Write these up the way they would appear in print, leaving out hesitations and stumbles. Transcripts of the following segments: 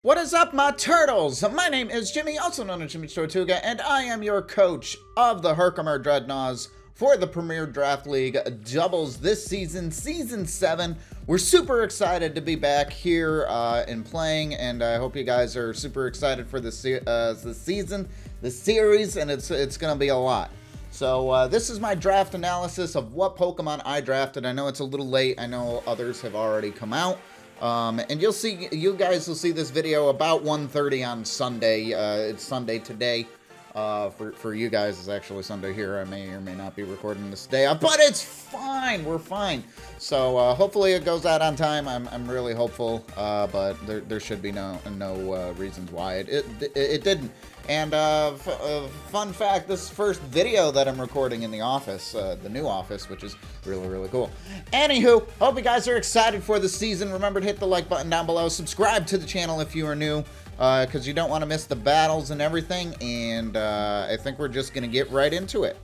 What is up, my turtles? My name is Jimmy, also known as YmmijTortuga, and I am your coach of the Herkimer Drednaws for the Premier Draft League doubles this season, Season 7. We're super excited to be back here and playing, and I hope you guys are super excited for the season, the series, and it's going to be a lot. So this is my draft analysis of what Pokemon I drafted. I know it's a little late. I know others have already come out. And you guys will see this video about 1:30 on Sunday. It's Sunday today. For you guys, it's actually Sunday here. I may or may not be recording this day, but it's fine. We're fine. So hopefully it goes out on time. I'm really hopeful. But there should be no reasons why it didn't. And fun fact, this first video that I'm recording in the office, the new office, which is really cool. Anywho, hope you guys are excited for the season. Remember to hit the like button down below. Subscribe to the channel if you are new, because you don't want to miss the battles and everything. And I think we're just going to get right into it.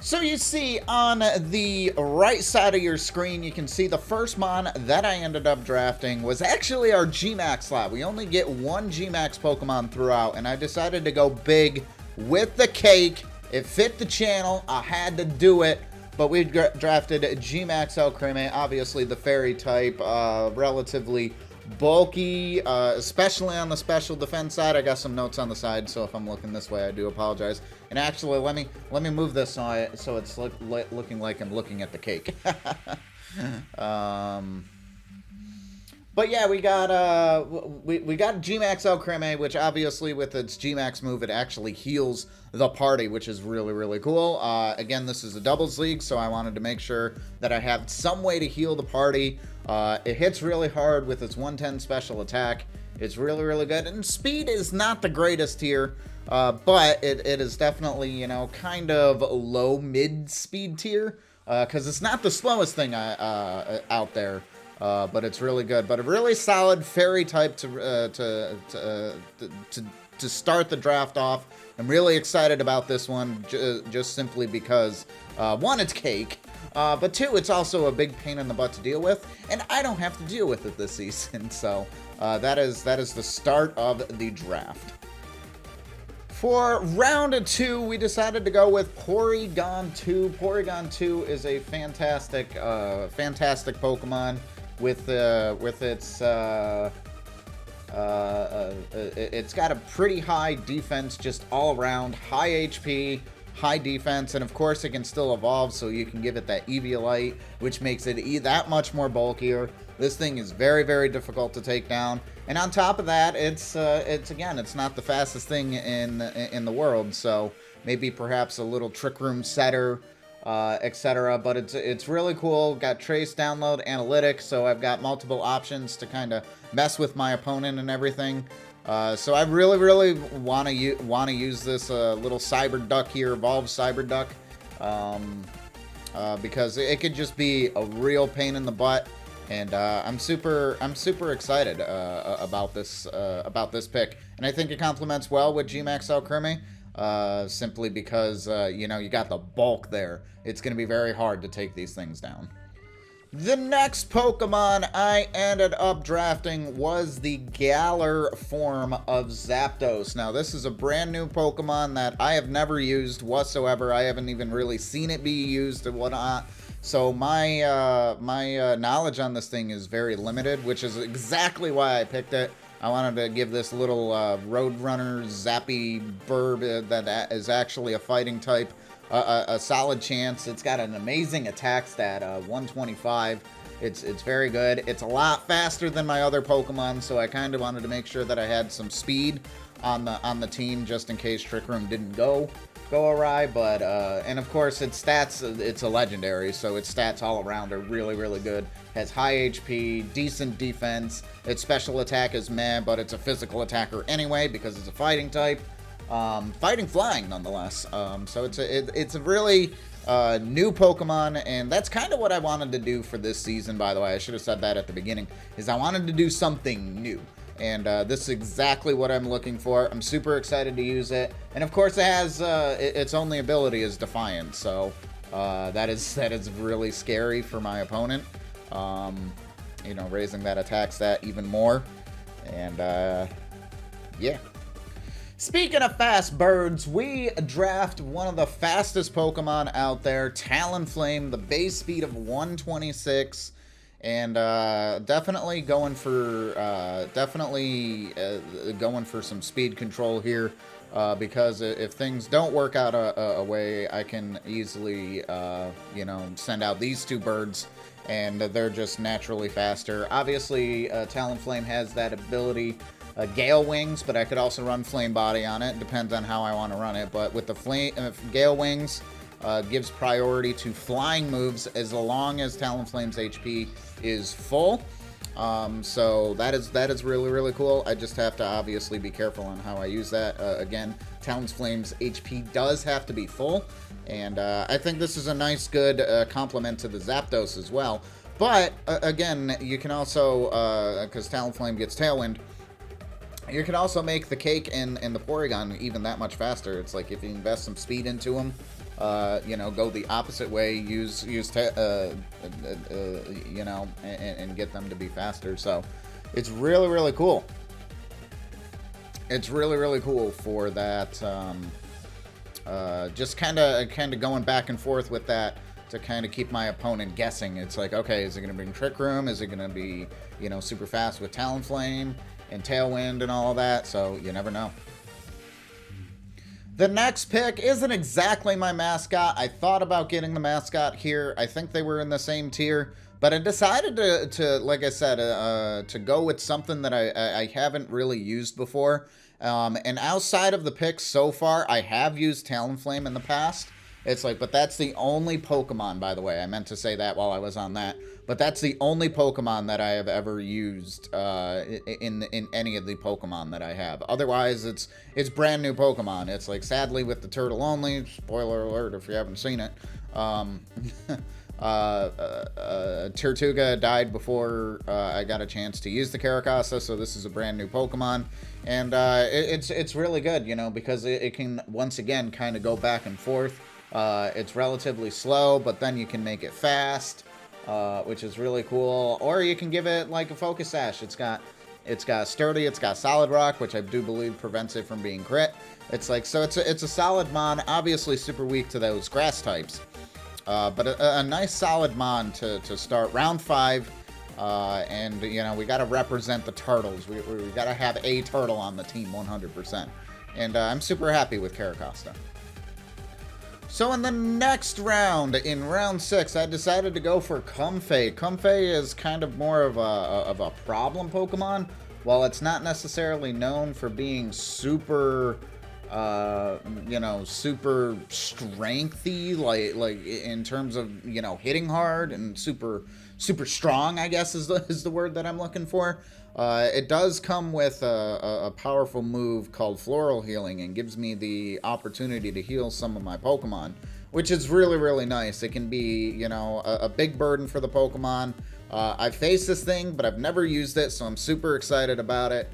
So you see on the right side of your screen, you can see the first mon that I ended up drafting was actually our G-Max slot. We only get one G-Max Pokemon throughout, and I decided to go big with the cake. It fit the channel. I had to do it, but we drafted G-Max Herkimer, obviously the fairy type, relatively bulky, especially on the special defense side. I got some notes on the side, so if I'm looking this way, I do apologize. And actually, let me move this so it's looking like I'm looking at the cake. But yeah, we got G-Max Herkimer, which obviously with its G-Max move, it actually heals the party, which is really cool. Again, this is a doubles league, so I wanted to make sure that I have some way to heal the party. It hits really hard with its 110 special attack. It's really good, and speed is not the greatest here, but it is definitely, you know, kind of low mid speed tier, because it's not the slowest thing out there. But it's really good. But a really solid fairy type to start the draft off. I'm really excited about this one, just simply because, one, it's cake, but two, it's also a big pain in the butt to deal with, and I don't have to deal with it this season. So that is the start of the draft. For round 2, we decided to go with Porygon 2. Porygon 2 is a fantastic Pokemon. With its it's got a pretty high defense, just all around, high HP, high defense, and of course it can still evolve, so you can give it that Eviolite, which makes it that much more bulkier. This thing is very difficult to take down, and on top of that, it's not the fastest thing in the world, so maybe perhaps a little Trick Room setter, etc. But it's really cool. Got trace, download, analytics, so I've got multiple options to kind of mess with my opponent and everything. So I really want to use this little Cyberduck here, Evolved Cyberduck, because it could just be a real pain in the butt. And I'm super excited about this pick, and I think it complements well with G-Max Herkimer. Simply because, you know, you got the bulk there. It's going to be very hard to take these things down. The next Pokemon I ended up drafting was the Galar form of Zapdos. Now, this is a brand new Pokemon that I have never used whatsoever. I haven't even really seen it be used and whatnot. So my knowledge on this thing is very limited, which is exactly why I picked it. I wanted to give this little Roadrunner Zappy Burb that is actually a fighting type a solid chance. It's got an amazing attack stat, 125. It's very good. It's a lot faster than my other Pokemon, so I kind of wanted to make sure that I had some speed on the team just in case Trick Room didn't go awry. But and of course its stats, it's a legendary, so its stats all around are really good. Has high HP, decent defense. Its special attack is meh, but it's a physical attacker anyway because it's a fighting type. Fighting flying nonetheless. So it's a really new Pokemon, and that's kind of what I wanted to do for this season, by the way. I should have said that at the beginning, is I wanted to do something new. And this is exactly what I'm looking for. I'm super excited to use it. And of course it has, its only ability is Defiant, so that is really scary for my opponent. You know, raising that attack stat even more. And, yeah. Speaking of fast birds, we draft one of the fastest Pokemon out there, Talonflame, the base speed of 126, and definitely going for some speed control here, because if things don't work out a way, I can easily send out these two birds, and they're just naturally faster. Obviously, Talonflame has that ability. Gale Wings, but I could also run Flame Body on it. Depends on how I want to run it. But with the Gale Wings, gives priority to flying moves as long as Talonflame's HP is full. So that is really, really cool. I just have to obviously be careful on how I use that. Again, Talonflame's HP does have to be full. And I think this is a nice, good complement to the Zapdos as well. But, again, you can also, because Talonflame gets Tailwind, you can also make the cake and the Porygon even that much faster. It's like if you invest some speed into them, go the opposite way, use and get them to be faster. So it's really, really cool. It's really, really cool for that. Just kind of going back and forth with that to kind of keep my opponent guessing. It's like, okay, is it going to bring Trick Room? Is it going to be, super fast with Talonflame and Tailwind and all that? So you never know. The next pick isn't exactly my mascot. I thought about getting the mascot here. I think they were in the same tier, but I decided to like I said, to go with something that I haven't really used before. And outside of the picks so far, I have used Talonflame in the past. It's like, but that's the only Pokemon, by the way. I meant to say that while I was on that. But that's the only Pokemon that I have ever used in any of the Pokemon that I have. Otherwise, it's brand new Pokemon. It's like, sadly, with the turtle only, spoiler alert if you haven't seen it, Tortuga died before I got a chance to use the Caracasa, so this is a brand new Pokemon. And it's really good, because it can, once again, kind of go back and forth. It's relatively slow, but then you can make it fast, which is really cool. Or you can give it like a Focus Sash. It's got Sturdy, it's got Solid Rock, which I do believe prevents it from being crit. It's like, so it's a solid mon, obviously super weak to those grass types. But a nice solid mon to start round 5. And we got to represent the turtles. We got to have a turtle on the team 100%. And I'm super happy with Caracasta. So in the next round, in round 6, I decided to go for Comfey. Comfey is kind of more of a problem Pokemon. While it's not necessarily known for being super, super strengthy, like in terms of, hitting hard and super strong, I guess is the word that I'm looking for. It does come with a powerful move called Floral Healing and gives me the opportunity to heal some of my Pokemon, which is really, really nice. It can be, a big burden for the Pokemon. I've faced this thing, but I've never used it, so I'm super excited about it.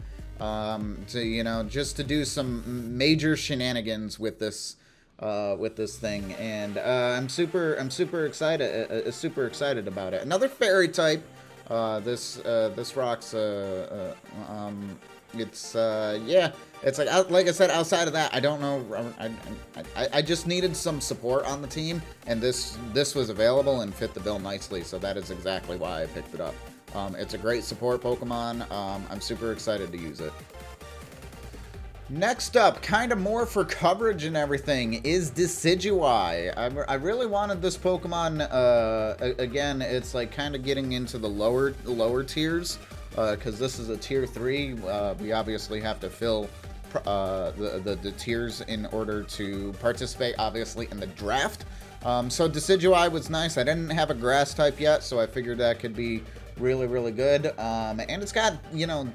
Just to do some major shenanigans with this thing, and I'm super excited about it. Another fairy type. This rock's it's like I said, outside of that, I don't know. I just needed some support on the team, and this was available and fit the bill nicely, so that is exactly why I picked it up. It's a great support Pokemon. I'm super excited to use it. Next up, kind of more for coverage and everything, is Decidueye. I really wanted this Pokemon. Again, it's like kind of getting into the lower tiers, because this is a tier 3. We obviously have to fill the tiers in order to participate, obviously, in the draft. So Decidueye was nice. I didn't have a grass type yet, so I figured that could be really, really good. And it's got,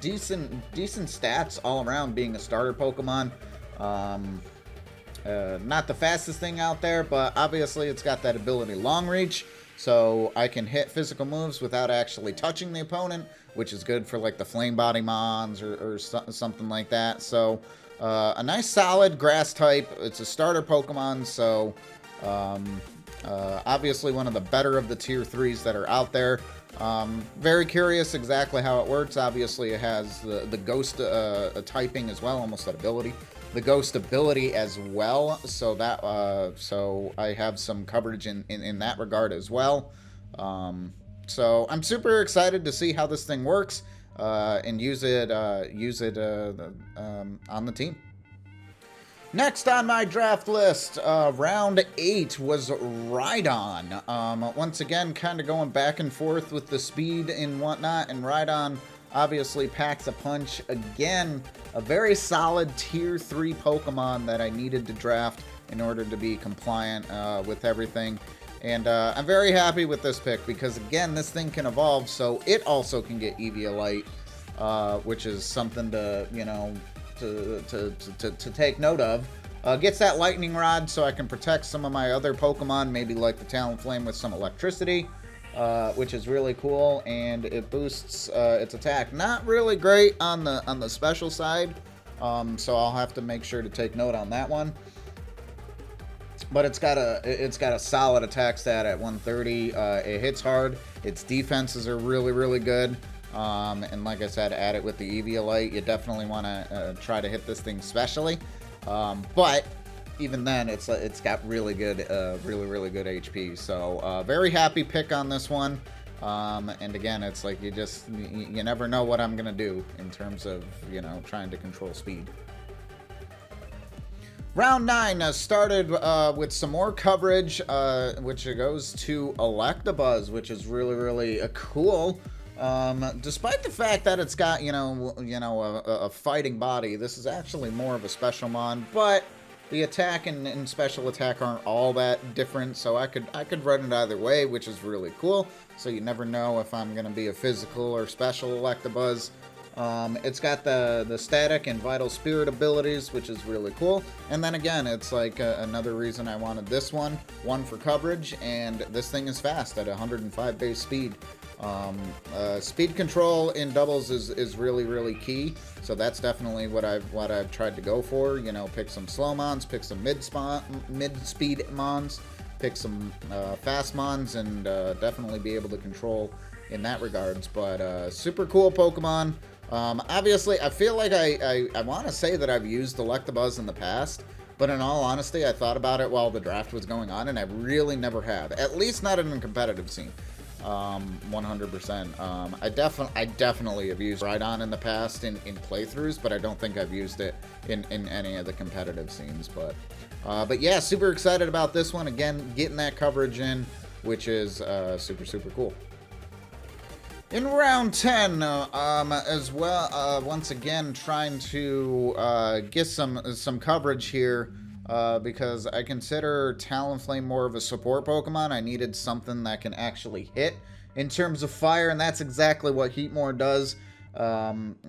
decent stats all around, being a starter Pokemon. Not the fastest thing out there, but obviously it's got that ability Long Reach, so I can hit physical moves without actually touching the opponent, which is good for like the Flame Body Mons or something like that. So a nice solid grass type. It's a starter Pokemon, so obviously one of the better of the tier 3s that are out there. Very curious exactly how it works. Obviously, it has the ghost typing as well, almost that ability. The ghost ability as well, so that so I have some coverage in that regard as well. So I'm super excited to see how this thing works and use it on the team. Next on my draft list, round 8 was Rhydon. Once again, kind of going back and forth with the speed and whatnot, and Rhydon obviously packs a punch. Again, a very solid tier 3 Pokemon that I needed to draft in order to be compliant with everything. And I'm very happy with this pick because, again, this thing can evolve, so it also can get Eviolite, which is something to, you know, to take note of. Gets that lightning rod so I can protect some of my other Pokemon, maybe like the Talonflame with some electricity, which is really cool, and it boosts its attack. Not really great on the special side, so I'll have to make sure to take note on that one. But it's got a solid attack stat at 130. It hits hard. Its defenses are really good. And like I said, add it with the Eviolite. You definitely want to try to hit this thing specially. But even then, it's got really good really good HP. So very happy pick on this one. And again, it's like you never know what I'm gonna do in terms of, you know, trying to control speed. Round 9 started with some more coverage, which goes to Electabuzz, which is really cool. Despite the fact that it's got, a fighting body, this is actually more of a special mon, but the attack and special attack aren't all that different, so I could run it either way, which is really cool. So you never know if I'm gonna be a physical or special Electabuzz. It's got the static and vital spirit abilities, which is really cool. And then again, it's like another reason I wanted this one for coverage, and this thing is fast at 105 base speed. Speed control in doubles is really key, so that's definitely what I've tried to go for. You know, pick some slow mons, pick some mid-speed mons, pick some fast mons, and definitely be able to control in that regards. But super cool Pokemon. Obviously, I feel like I want to say that I've used Electabuzz in the past, but in all honesty, I thought about it while the draft was going on, and I really never have. At least not in a competitive scene. 100%. I definitely have used Rhydon in the past in playthroughs, but I don't think I've used it in any of the competitive scenes. But yeah, super excited about this one. Again, getting that coverage in, which is super cool. In round 10, as well, once again, trying to get some coverage here, because I consider Talonflame more of a support Pokemon. I needed something that can actually hit in terms of fire, and that's exactly what Hitmonchan does.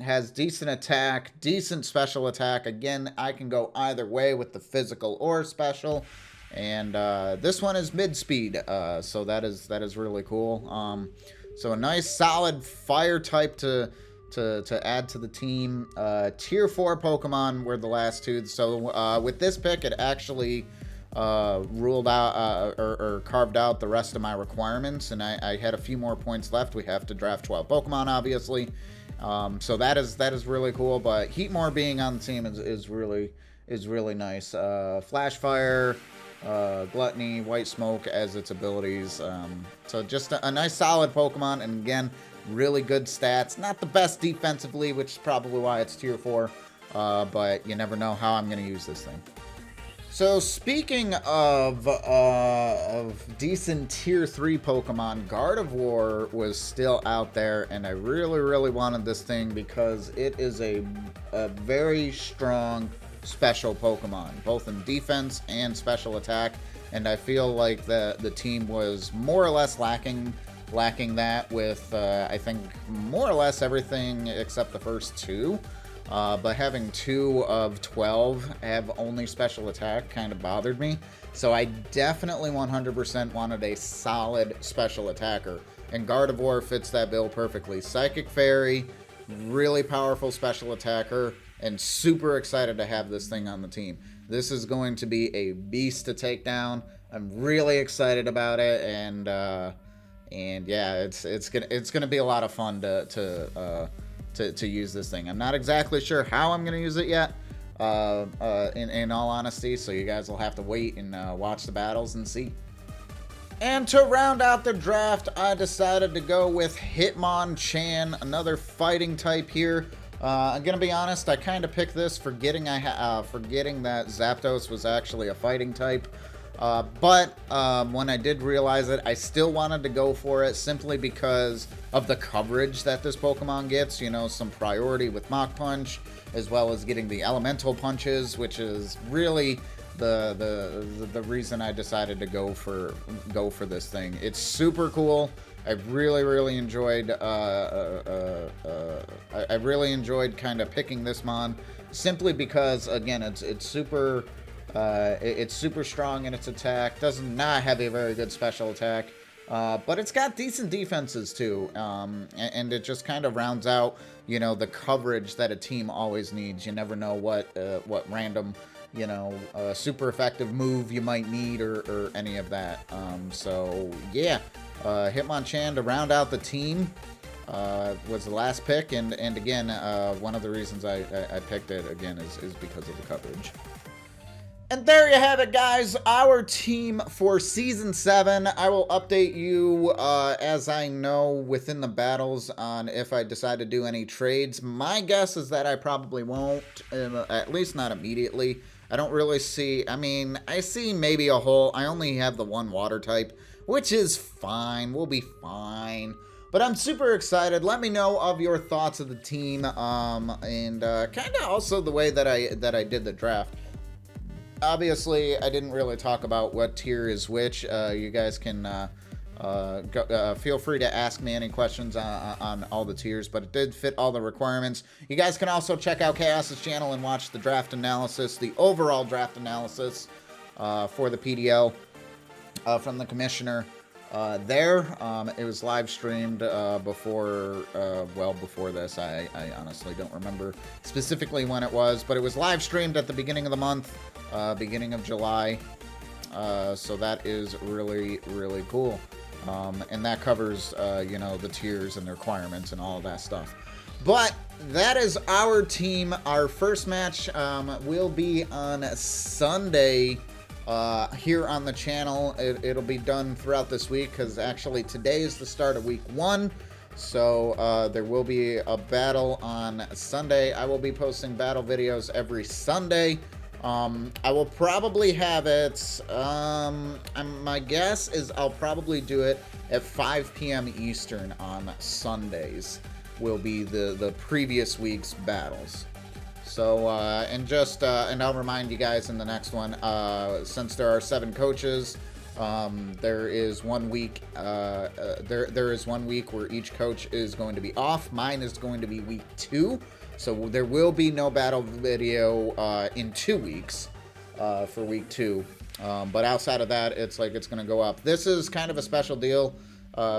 Has decent attack, decent special attack. Again, I can go either way with the physical or special. And this one is mid-speed, so that is really cool. So a nice solid fire type to add to the team. Tier 4 Pokemon were the last two. So with this pick, it actually ruled out or carved out the rest of my requirements, and I had a few more points left. We have to draft 12 Pokemon, obviously. So that is really cool. But Hitmonchan being on the team is really nice. Flash Fire, Gluttony, White Smoke as its abilities. So just a nice solid Pokemon, and again, really good stats. Not the best defensively, which is probably why it's tier 4, but you never know how I'm going to use this thing. So speaking of decent tier 3 Pokemon, Gardevoir was still out there, and I really wanted this thing because it is a very strong special Pokemon, both in defense and special attack, and I feel like the team was more or less lacking that with I think more or less everything except the first two, but having 2 of 12 have only special attack kind of bothered me, so I definitely 100% wanted a solid special attacker, and Gardevoir fits that bill perfectly. Psychic Fairy, really powerful special attacker, and super excited to have this thing on the team. This is going to be a beast to take down. I'm really excited about it, and And yeah, it's gonna be a lot of fun to use this thing. I'm not exactly sure how I'm gonna use it yet, in all honesty. So you guys will have to wait and watch the battles and see. And to round out the draft, I decided to go with Hitmonchan, another fighting type here. I'm gonna be honest, I kind of picked this forgetting forgetting that Zapdos was actually a fighting type. But when I did realize it, I still wanted to go for it simply because of the coverage that this Pokemon gets. You know, some priority with Mach Punch, as well as getting the elemental punches, which is really the reason I decided to go for this thing. It's super cool. I really enjoyed I really enjoyed kind of picking this mon, simply because again it's super strong in its attack. Does not have a very good special attack, but it's got decent defenses too, and it just kind of rounds out, you know, the coverage that a team always needs. You never know what random, you know, super effective move you might need or any of that. So yeah, Hitmonchan to round out the team was the last pick, and again, one of the reasons I picked it again is because of the coverage. And there you have it, guys, our team for Season 7. I will update you as I know within the battles on if I decide to do any trades. My guess is that I probably won't, at least not immediately. I don't really see, I mean, I see maybe a whole, I only have the one water type, which is fine, we'll be fine. But I'm super excited. Let me know of your thoughts of the team, and kind of also the way that I did the draft. Obviously, I didn't really talk about what tier is which. You guys can feel free to ask me any questions on all the tiers, but it did fit all the requirements. You guys can also check out Chaos's channel and watch the draft analysis, the overall draft analysis for the PDL from the commissioner. It was live streamed before this. I honestly don't remember specifically when it was, but it was live streamed at the beginning of the month, beginning of July. So that is really cool. And that covers, you know, the tiers and the requirements and all of that stuff. But that is our team. Our first match will be on Sunday. Here on the channel. It'll be done throughout this week, because actually today is the start of week 1. So there will be a battle on Sunday. I will be posting battle videos every Sunday. I will probably have it, my guess is I'll probably do it at 5 p.m. Eastern on Sundays, will be the previous week's battles. So, and I'll remind you guys in the next one, since there are 7 coaches, there is 1 week, there is 1 week where each coach is going to be off. Mine is going to be week 2, so there will be no battle video, in 2 weeks, for week 2. But outside of that, it's going to go up. This is kind of a special deal,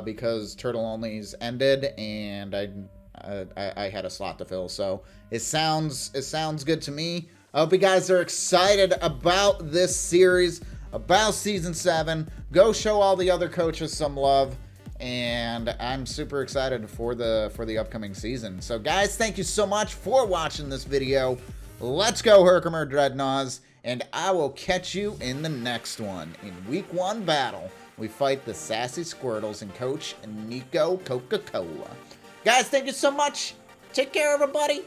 because Turtle Only's ended, and I had a slot to fill, so it sounds good to me. I hope you guys are excited about this series, about Season 7. Go show all the other coaches some love, and I'm super excited for the upcoming season. So guys, thank you so much for watching this video. Let's go Herkimer Drednaws, and I will catch you in the next one. In week 1 battle, we fight the Sassy Squirtles and Coach Nico Coca-Cola. Guys, thank you so much. Take care, everybody.